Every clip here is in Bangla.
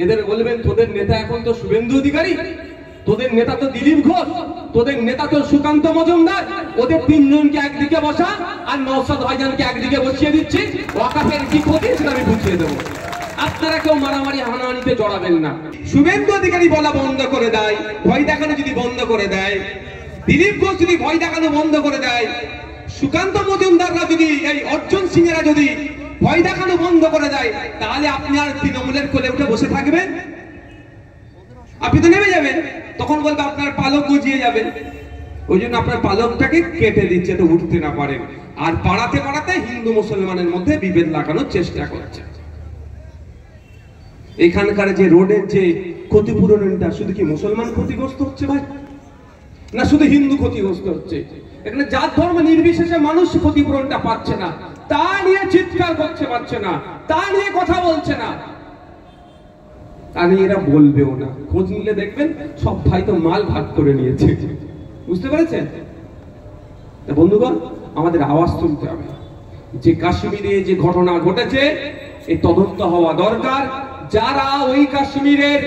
এদের বলবেন তোদের নেতা এখন তো শুভেন্দু অধিকারী, তোদের নেতা তো দিলীপ ঘোষ, তোদের নেতা তো সুকান্ত মজুমদার, ওদের তিনজনকে একদিকে বসা আর নওশাদ ভাইজানকে একদিকে বসিয়ে দিচ্ছি, ওয়াকাফের কি ক্ষতি সেটা আমি বুঝিয়ে দেবো। আপনারা কেউ মারামারি হানাহানিতে জড়াবেন না। শুভেন্দু অধিকারী বলা বন্ধ করে দেয়, ভয় দেখানো যদি বন্ধ করে দেয়, দিলীপ ঘোষ যদি ভয় দেখানো বন্ধ করে দেয়, সুকান্ত মজুমদাররা যদি, এই অর্জুন সিং এরা যদি ভয় দেখানো বন্ধ করে দেয়, তাহলে আপনি আর তৃণমূলের কোলে উঠে বসে থাকবেন? আপনি তো নেমে যাবেন, তখন বলবে আপনার পালক গজিয়ে যাবে। ওই জন্য আপনার পালকটাকে কেটে দিচ্ছে তো উঠতে না পারেন, আর পাড়াতে পাড়াতে হিন্দু মুসলমানের মধ্যে বিভেদ লাগানোর চেষ্টা করছে। এখানকার যে রোডের যে ক্ষতিপূরণটা শুধু কি মুসলমান ক্ষতিগ্রস্ত হচ্ছে ভাই, না শুধু হিন্দু ক্ষতিগ্রস্ত হচ্ছে? এখানে জাত ধর্ম নির্বিশেষে মানুষ ক্ষতিপূরণটা পাচ্ছে না, তা নিয়ে চিৎকার করছে পাচ্ছে না, তা নিয়ে কথা বলছে না, তা নিয়ে এরা বলবেও না। খোঁজ নিলে দেখবেন সব ভাই তো মাল ভাগ করে নিয়েছে, বুঝতে পেরেছেন? বন্ধুগণ, আমাদের আওয়াজ তুলতে হবে। যে কাশ্মীরে যে ঘটনা ঘটেছে এই তদন্ত হওয়া দরকার। যারা ওই কাশ্মীরের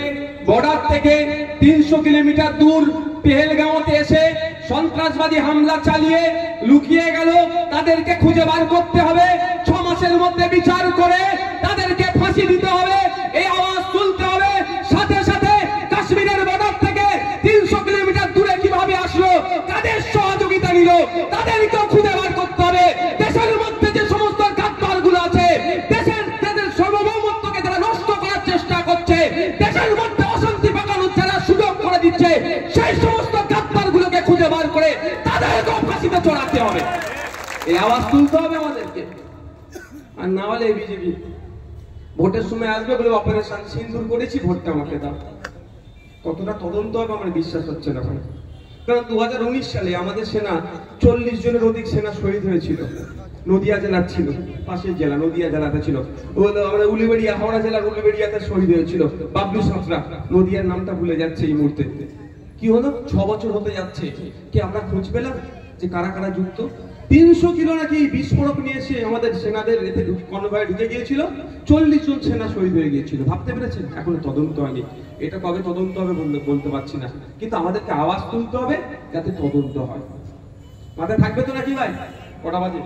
বর্ডার থেকে 300 কিলোমিটার দূর পেহেলগাঁওতে এসে সন্ত্রাসবাদী হামলা চালিয়ে লুকিয়ে গেল, তাদেরকে খুঁজে বার করতে হবে, 6 মাসের মধ্যে বিচার করে তাদেরকে ফাঁসি দিতে হবে। এই আওয়াজ তুলতে হবে। সাথে সাথে কাশ্মীরের বর্ডার থেকে 300 কিলোমিটার দূরে কিভাবে আসলো, কাদের সহযোগিতা নিল, তাদেরকেও খুঁজে বার করতে হবে। দেশের মধ্যে যে সমস্ত কাটমারগুলো আছে, দেশের সার্বভৌমত্বকে যারা নষ্ট করার চেষ্টা করছে, দেশের মধ্যে অশান্তি পাকানোর যারা সুযোগ করে দিচ্ছে, সেই সমস্ত কাটমারগুলোকে খুঁজে বার করে তাদেরকেও ফাঁসিতে চড়াতে হবে। এই আওয়াজ তুলতে হবে আমাদেরকে। আর না হলে বিজেপি ভোটের সময় আসবে বলে অপারেশন সিন্দুর করেছি, ভোটটা আমাকে দাও, কতটা তদন্ত হবে আমার বিশ্বাস হচ্ছে না ভাই। কারণ 2019 সালে আমাদের সেনা 40 জনের অধিক সেনা শহীদ হয়েছিল। নদিয়া জেলার ছিল, পাশের জেলা নদিয়া জেলাতে ছিল। আমরা উলিবেড়িয়া, হাওড়া জেলার উলিবেড়িয়াতে শহীদ হয়েছিল বাবলু সাঁতরা। নদিয়ার নামটা ভুলে যাচ্ছে এই মুহূর্তে। কি হলো, 6 বছর হতে যাচ্ছে, কি আমরা খোঁজ পেলাম যে কারা কারা যুক্ত? 300 কিলো নাকি বিস্ফোরক নিয়ে এসে আমাদের সেনাদের এতে কনভয়ে ঢুকে গিয়েছিল, 40 জন সেনা শহীদ হয়ে গিয়েছিল। ভাবতে পেরেছেন? এখনো তদন্ত হয়নি। এটা কবে তদন্ত হবে বলতে পারছি না, কিন্তু আমাদেরকে আওয়াজ তুলতে হবে যাতে তদন্ত হয়। মাথায় থাকবে তো নাকি ভাই? কটা বাজে?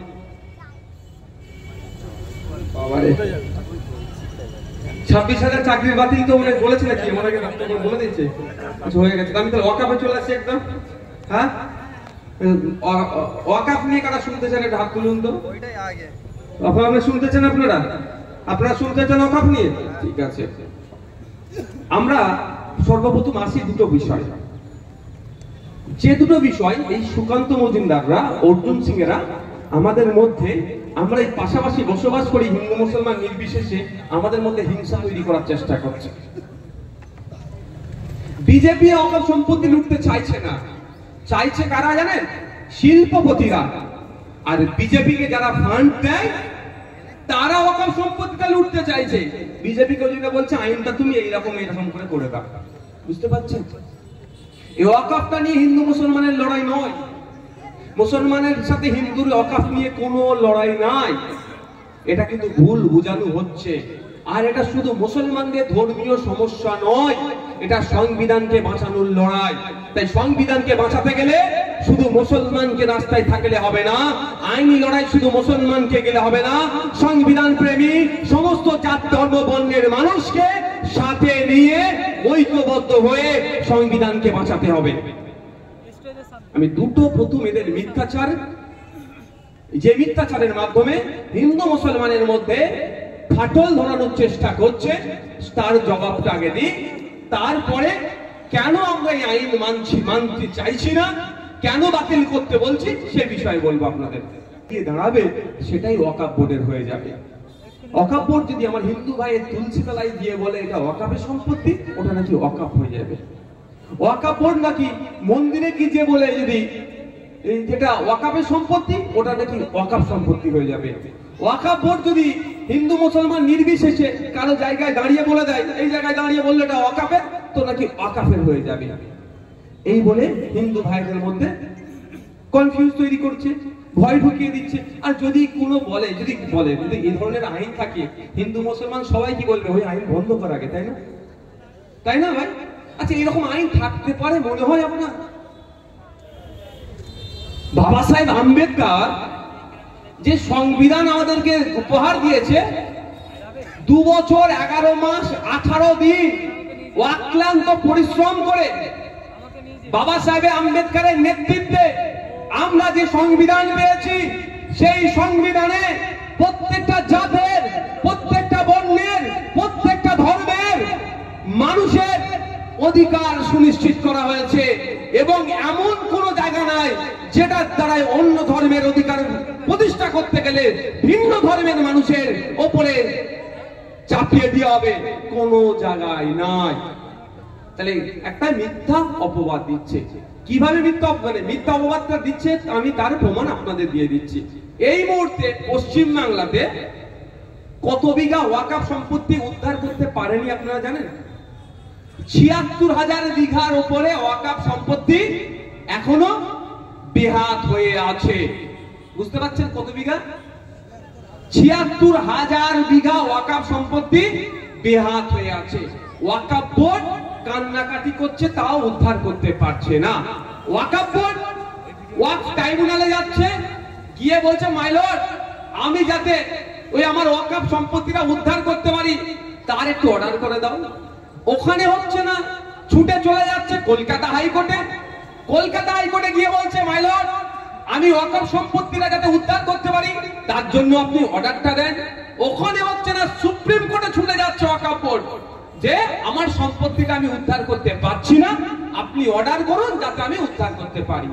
26,000 চাকরির বাতিল তো মনে বলেছে নাকি? আমাকে বলে দিচ্ছে হয়ে গেছে। আমি তাহলে ওয়াকাফে চলে আসছি একদম। হ্যাঁ, ওয়াকাফ নিয়ে কারা শুনতে চান এটা হাত তুলুন তো। আপনারা শুনতে চান? আপনারা শুনতে চান ওয়াকাফ নিয়ে? ঠিক আছে। আমরা সর্বপ্রথম আসি দুটো বিষয়, যে দুটো বিষয় এই সুকান্ত মজুমদাররা, অর্জুন সিং এরা আমাদের মধ্যে, আমরা এই পাশাপাশি বসবাস করি হিন্দু মুসলমান নির্বিশেষে, আমাদের মধ্যে হিংসা তৈরি করার চেষ্টা করছে। বিজেপি ওয়াকাফ সম্পত্তি লুটতে চাইছে না, চাইছে কারা জানেন? শিল্পপতিরা। আর বিজেপিকে যারা ফান্ড দেয় তারা ওয়াকাফ সম্পত্তিটা লুটতে চাইছে। বিজেপিকে যেটা বলছে আইনটা তুমি এইরকম করে দাও। বুঝতে পারছেন? এই ওয়াকাফটা নিয়ে হিন্দু মুসলমানের লড়াই নয়, মুসলমানের সাথে হিন্দুর ওয়াকাফ নিয়ে কোনো লড়াই নাই। এটা কিন্তু ভুল বোঝানো হচ্ছে। আর এটা শুধু মুসলমানদের ধর্মীয় সমস্যা নয়, এটা সংবিধানকে বাঁচানোর লড়াই। তাই সংবিধানকে বাঁচাতে গেলে শুধু মুসলমানকে রাস্তায় থাকলে হবে না, আইনি লড়াই শুধু মুসলমানকে গেলে হবে না, সংবিধান প্রেমী সমস্ত জাত ধর্ম বর্ণের মানুষকে সাথে নিয়ে ঐক্যবদ্ধ হয়ে সংবিধানকে বাঁচাতে হবে। আমি দুটো, প্রথম এদের মিথ্যাচার, যে মিথ্যাচারের মাধ্যমে হিন্দু মুসলমানের মধ্যে ফাটল ধরানোর চেষ্টা করছে, তার জবাবটা আগে দিই। তারপরে কেন আমরা এই আইন মানতে চাইছি না, কেন বাতিল করতে বলছি সে বিষয়ে বলবো আপনাদের। কি দাঁড়াবে সেটাই ওয়াকাফ বোর্ডের হয়ে যাবে। ওয়াকাফ বোর্ড যদি আমার হিন্দু ভাইয়ের তুলসী তলায় দিয়ে বলে এটা ওয়াকাফের সম্পত্তি, ওটা নাকি ওয়াকাফ হয়ে যাবে। ওয়াকাফ বোর্ড নাকি মন্দিরে কি যে বলে যদি যেটা ওয়াকাফের সম্পত্তি, ওটা নাকি ওয়াকাফ সম্পত্তি হয়ে যাবে। ওয়াকাফ বোর্ড যদি হিন্দু মুসলমান নির্বিশেষে কারো জায়গায় দাঁড়িয়ে বলে দেয় এই জায়গায় দাঁড়িয়ে বললে এটা ওয়াকাফের, তো নাকি ওয়াকাফের হয়ে যাবে। এই বলে হিন্দু ভাইদের মধ্যে কনফিউজ তৈরি করছে, ভয় ঢুকিয়ে দিচ্ছে। আর যদি কোনো বলে, যদি এই ধরনের আইন থাকে, হিন্দু মুসলমান সবাই কি বলবে? ওই আইন বন্ধ করা আগে, তাই না? তাই না ভাই? আচ্ছা, এরকম আইন থাকতে পারে মনে হয় আপনার? বাবা সাহেব আম্বেদকর যে সংবিধান আমাদেরকে উপহার দিয়েছে, 2 বছর 11 মাস 18 দিন অক্লান্ত পরিশ্রম করে বাবা সাহেব আম্বেদকরের নেতৃত্বে আমরা যে সংবিধান পেয়েছি, সেই সংবিধানে প্রত্যেকটা জাতের, প্রত্যেকটা বর্ণের, প্রত্যেকটা ধর্মের মানুষের অধিকার সুনিশ্চিত করা হয়েছে এবং এমন কোন জায়গা নাই যেটার দ্বারাই অন্য ধর্মের অধিকার প্রতিষ্ঠা করতে গেলে ভিন্ন ধর্মের মানুষের ওপরে চাপিয়ে দেওয়া হবে, কোনো জায়গায় নাই। তাহলে একটা মিথ্যা অপবাদ দিচ্ছে। কিভাবে মিথ্যা অপবাদটা দিচ্ছে আমি তার প্রমাণ আপনাদের দিয়ে দিচ্ছি। এই মুহূর্তে পশ্চিম বাংলাতে কত বিঘা ওয়াকফ সম্পত্তি উদ্ধার করতে পারেনি আপনারা জানেন? ৭৬,০০০ বিঘার উপরে ওয়াকফ সম্পত্তি এখনো বেহাত হয়ে আছে। বুঝতে পারছেন কত বিঘা? ৭৬,০০০ বিঘা ওয়াকফ সম্পত্তি বেহাত হয়ে আছে। ওয়াকফ বোর্ড কান্নাকাটি করছে, তাও উদ্ধার করতে পারছে না। ওয়াকফ বোর্ড ওয়াকফ ট্রাইব্যুনালে যাচ্ছে, গিয়ে বলছে মাই লর্ড, আমি যাতে ওই আমার ওয়াকফ সম্পত্তিটা উদ্ধার করতে পারি তার একটু অর্ডার করে দাও। ওখানে হচ্ছে না, ছুটে চলে যাচ্ছে কলকাতা হাইকোর্টে। কলকাতা হাইকোর্টে গিয়ে বলছে মাই লর্ড, আমি ওয়াকফ সম্পত্তিটা যাতে উদ্ধার করতে পারি তার জন্য আপনি অর্ডারটা দেন। ওখানে হচ্ছে না, সুপ্রিম কোর্টে ছুটে যাচ্ছে ওয়াকফ বোর্ড যে আমার সম্পত্তিটা আমি উদ্ধার করতে পারছি না, আপনি অর্ডার করুন যাতে আমি উদ্ধার করতে পারি।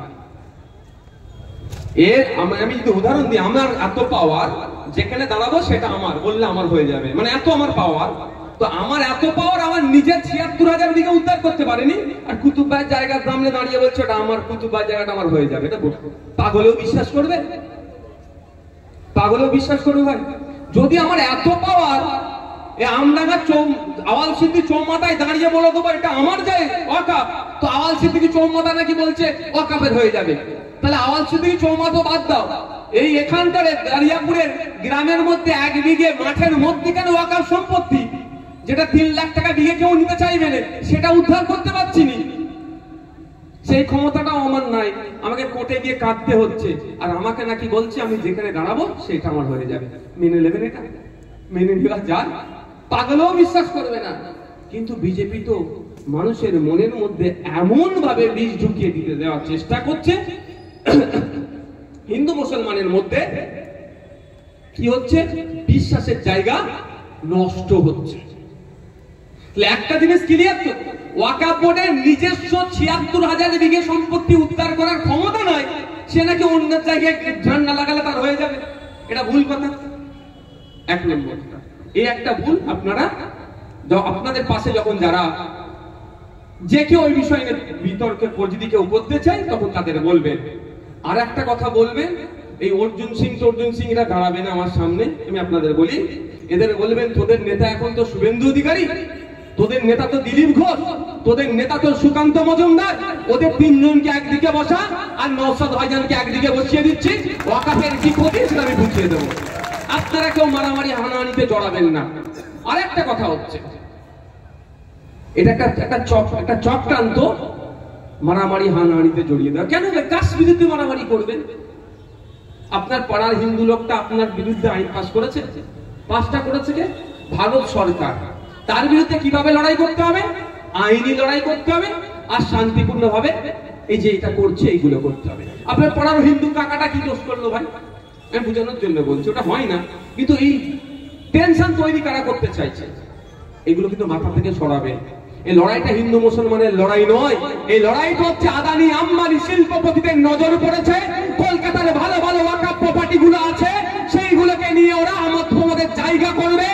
এর আমি যদি উদাহরণ দিই, আমার এত পাওয়ার, যেখানে দাঁড়াবো সেটা আমার বললে আমার হয়ে যাবে, মানে এত আমার পাওয়ার। তো আমার এত পাওয়ার, আমার নিজের ৭৬,০০০ বিঘা উদ্ধার করতে পারেনি, আর কুতুববাইয়ের জায়গার সামনে দাঁড়িয়ে বলছে ওটা আমার, কুতুববাইয়ের জায়গাটা আমার হয়ে যাবে। এটা পাগলেও বিশ্বাস করবে? পাগলেও বিশ্বাস করবে ভাই? যদি আমার এত পাওয়ার, আমডাঙ্গা আওয়াল সিদ্দিক চৌমাথায় দাঁড়িয়ে বলে দেবো এটা আমার যায় ওয়াকফ, তো আওয়াল সিদ্দিক চৌমাথা নাকি বলছে ওয়াকফের হয়ে যাবে, তাহলে আওয়াল সিদ্দিক চৌমাথা বাদ দাও, এই এখানকার দারিয়াপুরের গ্রামের মধ্যে 1 বিঘে মাঠের মধ্যেখানে ওয়াকফ সম্পত্তি, যেটা 3 লাখ টাকা বিঘে কেউ নিতে চাইবে না, সেটা উদ্ধার করতে পারছি না। সেই ক্ষমতাটাও আমার নাই, আমাকে কোর্টে গিয়ে কাঁদতে হচ্ছে, আর আমাকে নাকি বলছে আমি যেখানে দাঁড়াবো সেটা আমার হয়ে যাবে। মেনে নেবেন এটা? মেনে নেওয়া যায়? পাগলেও বিশ্বাস করবে না। কিন্তু বিজেপি তো মানুষের মনের মধ্যে এমন ভাবে বীজ ঢুকিয়ে দিতে দেওয়ার চেষ্টা করছে, হিন্দু মুসলমানের মধ্যে কি হচ্ছে, বিশ্বাসের জায়গা নষ্ট হচ্ছে। একটা জিনিস ক্লিয়ার তো, ওয়াকফ বোর্ডের নিজস্ব ৭৬,০০০ বিঘে সম্পত্তি উদ্ধার করার ক্ষমতা নয়, সে নাকি অন্য জায়গায় ঝান্ডা লাগালে তার হয়ে যাবে। এটা ভুল কথা। 1 নম্বর এই একটা ভুল। আপনারা আপনাদের পাশে যখন যারা যে কেউ ওই বিষয় নিয়ে বিতর্কে যদি কেউ করতে চায় তখন তাদের বলবেন। আর একটা কথা বলবেন, এই অর্জুন সিং এরা দাঁড়াবে না আমার সামনে, আমি আপনাদের বলি, এদের বলবেন তোদের নেতা এখন তো শুভেন্দু অধিকারী, তোদের নেতা তো দিলীপ ঘোষ, তোদের নেতা তো সুকান্ত মজুমদার, ওদের 3 জনকে একদিকে বসা আর নওশাদ ভাইজানকে একদিকে বসিয়ে দিচ্ছি, ওয়াকফের কি ক্ষতি সেটা আমি বুঝিয়ে দেবো। আপনারা কেউ মারামারি হানাহানিতে জড়াবেন না। আর একটা কথা হচ্ছে, এটা একটা চক্রান্ত, মারামারি হানাহানিতে জড়িয়ে দেওয়া। কেন? কার বিরুদ্ধে মারামারি করবেন? আপনার পাড়ার হিন্দু লোকটা আপনার বিরুদ্ধে আইন পাস করেছে, পাসটা করেছে কে? ভারত সরকার। তার বিরুদ্ধে কিভাবে লড়াই করতে হবে? আইনি লড়াই করতে হবে, আর শান্তিপূর্ণ ভাবে এই যে এটা করছে এইগুলো করতে হবে। আপনার পাড়ার হিন্দু কাকাটা কি দোষ করলো ভাই? আমি বোঝানোর জন্য বলছি, ওটা হয় না, কিন্তু এই টেনশন তৈরি কারা করতে চাইছে, এগুলো কিন্তু মাথা থেকে সরাবে। এই লড়াইটা হিন্দু মুসলমানের লড়াই নয়, এই লড়াইটা হচ্ছে আদানি আম্বানি শিল্পপতিদের নজর পড়েছে, কলকাতার ভালো ভালো ওয়াকফ প্রপার্টি গুলো আছে সেইগুলোকে নিয়ে ওরা আমাদের জায়গা করবে,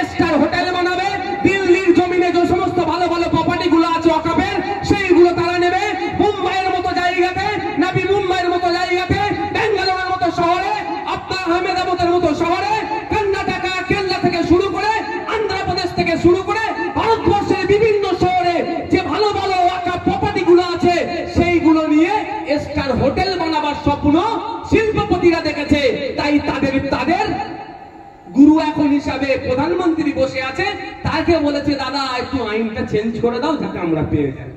স্টার হোটেল বানাবে, দিল্লির জমিনে যে সমস্ত ভালো ভালো প্রপার্টি গুলো আছে ওয়াকফের সেইগুলো তারা নেবে, মুম্বাইয়ের মতো জায়গাতে, নাবি মুম্বাইয়ের মতো জায়গাতে, বেঙ্গালোরের মতো শহরে, আপনার আহমেদাবাদের মতো শহরে, কর্ণাটকা কেরলা থেকে শুরু করে আন্ধ্রপ্রদেশ থেকে শুরু করে ভারতবর্ষের বিভিন্ন শহরে যে ভালো ভালো ওয়াকফ প্রপার্টি গুলো আছে সেইগুলো নিয়ে স্টার হোটেল বানাবার স্বপ্ন শিল্পপতিরা দেখেছে। তাই তাদের গুরু এখন হিসাবে প্রধানমন্ত্রী বসে আছে, তাই তাকে বলেছে দাদা একটু আইনটা চেঞ্জ করে দাও যাতে আমরা পেয়ে যাই।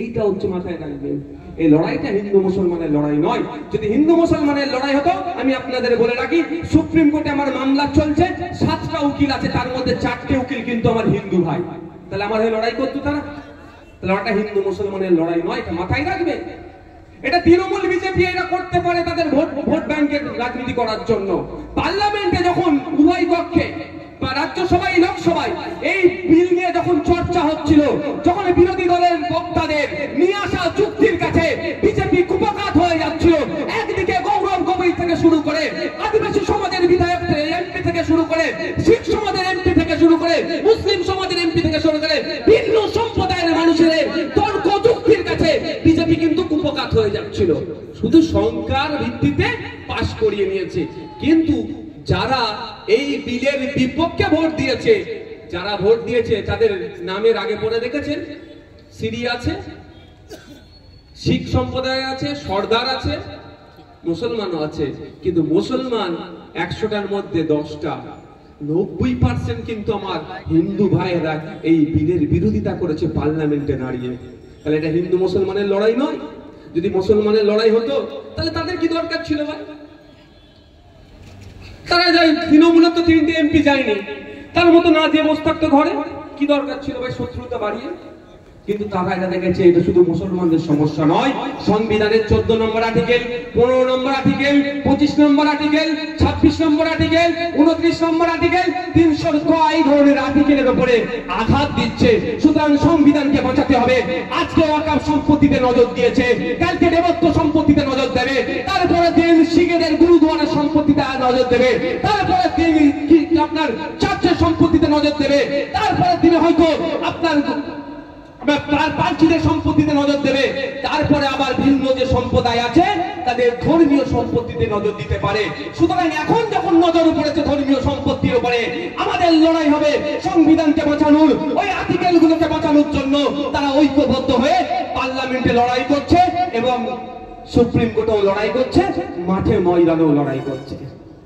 এইটা হচ্ছে মাথায় রাখবেন, এই লড়াইটা হিন্দু মুসলমানের লড়াই নয়। যদি হিন্দু মুসলমানের লড়াই হতো, আমি আপনাদের বলে রাখি, সুপ্রিম কোর্টে আমার মামলা চলছে, 7টা উকিল আছে, তার মধ্যে 4টে উকিল কিন্তু আমার হিন্দু ভাই। তাহলে আমার এই লড়াই করতো তারা? তাহলে ওটা হিন্দু মুসলমানের লড়াই নয়, এটা মাথায় রাখবে। এটা তৃণমূল বিজেপি এরা করতে পারে তাদের ভোট ব্যাংকের রাজনীতি করার জন্য। পার্লামেন্টে যখন উভয় কক্ষে বা রাজ্যসভায় লোকসভায় এই বিল নিয়ে যখন চর্চা হচ্ছিল, যখন বিরোধী দলের বক্তাদের নিয়ে আসা যুক্তির কাছে বিজেপি কুপকাত হয়ে যাচ্ছিল, একদিকে গৌরব গগৈ থেকে শুরু করে আদিবাসী সমাজের বিধায়ক এমপি থেকে শুরু করে, শিখ সমাজের এমপি থেকে শুরু করে, মুসলিম সমাজের এমপি থেকে শুরু করে ভিন্ন সম্প্রদায়ের মানুষের তর্ক যুক্তির কাছে বিজেপি কিন্তু কুপকাত হয়ে যাচ্ছিল। শুধু সংখ্যার ভিত্তিতে পাশ করিয়ে নিয়েছে। কিন্তু যারা এই বিলের বিপক্ষে ভোট দিয়েছে, যারা ভোট দিয়েছে তাদের নামের আগে পড়ে দেখেছেন, সিরি আছে, শিখ সম্প্রদায় আছে, সর্দার আছে, মুসলমানও আছে। কিন্তু মুসলমান 100টার মধ্যে 10টা, 90% কিন্তু আমার হিন্দু ভাইয়েরা এই বিলের বিরোধিতা করেছে পার্লামেন্টে দাঁড়িয়ে। তাহলে এটা হিন্দু মুসলমানের লড়াই নয়? যদি মুসলমানের লড়াই হতো তাহলে তাদের কি দরকার ছিল ভাই? তারা যাই তৃণমূলের তো 3টে এমপি যায়নি, তার মতো না দিয়ে বসে থাকতো ঘরে, কি দরকার ছিল ভাই শত্রুতা বাড়িয়ে? কিন্তু তারা এটা দেখেছে এটা শুধু মুসলমানদের সমস্যা নয়। সংবিধানের 14 নম্বর আর্টিকেল, 15 নম্বর আর্টিকেল, 25 নম্বর আর্টিকেল, 26 নম্বর আর্টিকেল, 29 নম্বর আর্টিকেল, 300 এই ধরনের আর্টিকেলের উপরে আঘাত দিচ্ছে। সুতরাং সংবিধানকে বাঁচাতে হবে। আজকে ওয়াকফ সম্পত্তিতে নজর দিয়েছে, কালকে দেবত্ব সম্পত্তিতে নজর দেবে, তারপরে দিন শিখেদের গুরুদুয়ারের সম্পত্তিতে নজর দেবে, তারপরে দিন আপনার চার্চের সম্পত্তিতে নজর দেবে, তারপরে দিনে হয়তো আপনার পার্টিদের সম্পত্তিতে নজর দেবে, তারপরে আবার ভিন্ন যে সম্প্রদায় আছে তাদের ধর্মীয় সম্পত্তিতে নজর দিতে পারে। সুতরাং এখন যখন নজর পড়েছে ধর্মীয় সম্পত্তির উপরে, আমাদের লড়াই হবে সংবিধানকে বাঁচানোর, ওই আর্টিকেলগুলোকে বাঁচানোর জন্য। তারা ঐক্যবদ্ধ হয়ে পার্লামেন্টে লড়াই করছে এবং সুপ্রিম কোর্টেও লড়াই করছে, মাঠে ময়দানেও লড়াই করছে।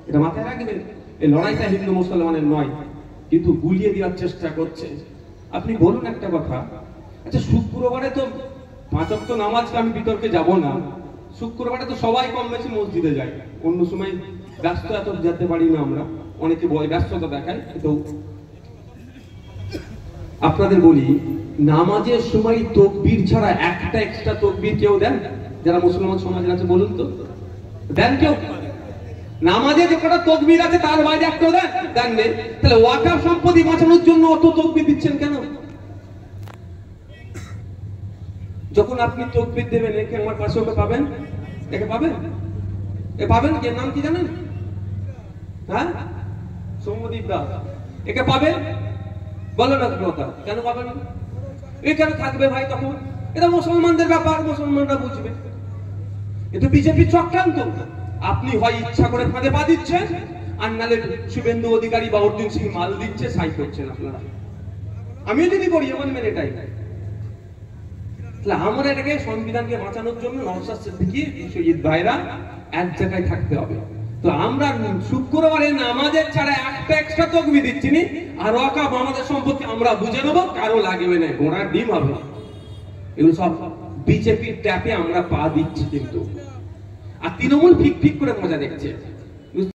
এটা মাথায় রাখবেন, এই লড়াইটা হিন্দু মুসলমানের নয়, কিন্তু গুলিয়ে দেওয়ার চেষ্টা করছে। আপনি বলুন একটা কথা, আচ্ছা শুক্রবারে তো 5 ওয়াক্ত নামাজকে আমি বিতর্কে যাব না, শুক্রবারে তো সবাই কম বেশি মসজিদে যায়, অন্য সময় ব্যস্ত এত যেতে পারি না আমরা, অনেকে ব্যস্ততা দেখায়। তো আপনাদের বলি, নামাজের সময় তাকবীর ছাড়া একটা এক্সট্রা তাকবীর কেউ দেন? যারা মুসলমান সমাজের আছে বলুন তো, দেন কেউ? নামাজে যে কটা তাকবীর আছে তার বাইরে একটাও দেন নেই। তাহলে ওয়াকফ সম্পত্তি বাঁচানোর জন্য অত তাকবীর দিচ্ছেন কেন? যখন আপনি তাকবীর দেবেন, একে আমার পাশে ওকে পাবেন, একে পাবেন, এ পাবেন, এর নাম কি জানেন? হ্যাঁ, সৌম্যদীপ দাস। একে পাবেন? বলো না কথা, কেন পাবেন? এ কেন থাকবে ভাই? তখন এটা মুসলমানদের ব্যাপার, মুসলমানরা বুঝবে। এটা বিজেপি চক্রান্ত। আপনি হয় ইচ্ছা করে ফাঁদে পা দিচ্ছেন, আর নালে শুভেন্দু অধিকারী বা অর্জুন সিং মাল দিচ্ছে, সাই করছেন আপনারা। আমিও যদি করি আমার মেনে এটাই। আমরা এটাকে সংবিধানকে বাঁচানোর জন্য নওশাদ সিদ্দিকী শহীদ ভাইরা এক জায়গায় থাকতে হবে। তো আমরা শুক্রবারে নামাজের ছাড়া একটা এক্সট্রা তাকবীর দিচ্ছি নি, আর ওয়াকফ আমাদের সম্পত্তি আমরা বুঝে নেবো, কারো লাগবে না, ঘোড়ার ডিম হবে। এগুলো সব বিজেপির ট্যাপে আমরা পা দিচ্ছি কিন্তু। আর তৃণমূল ফিক ফিক করে মজা দেখছে।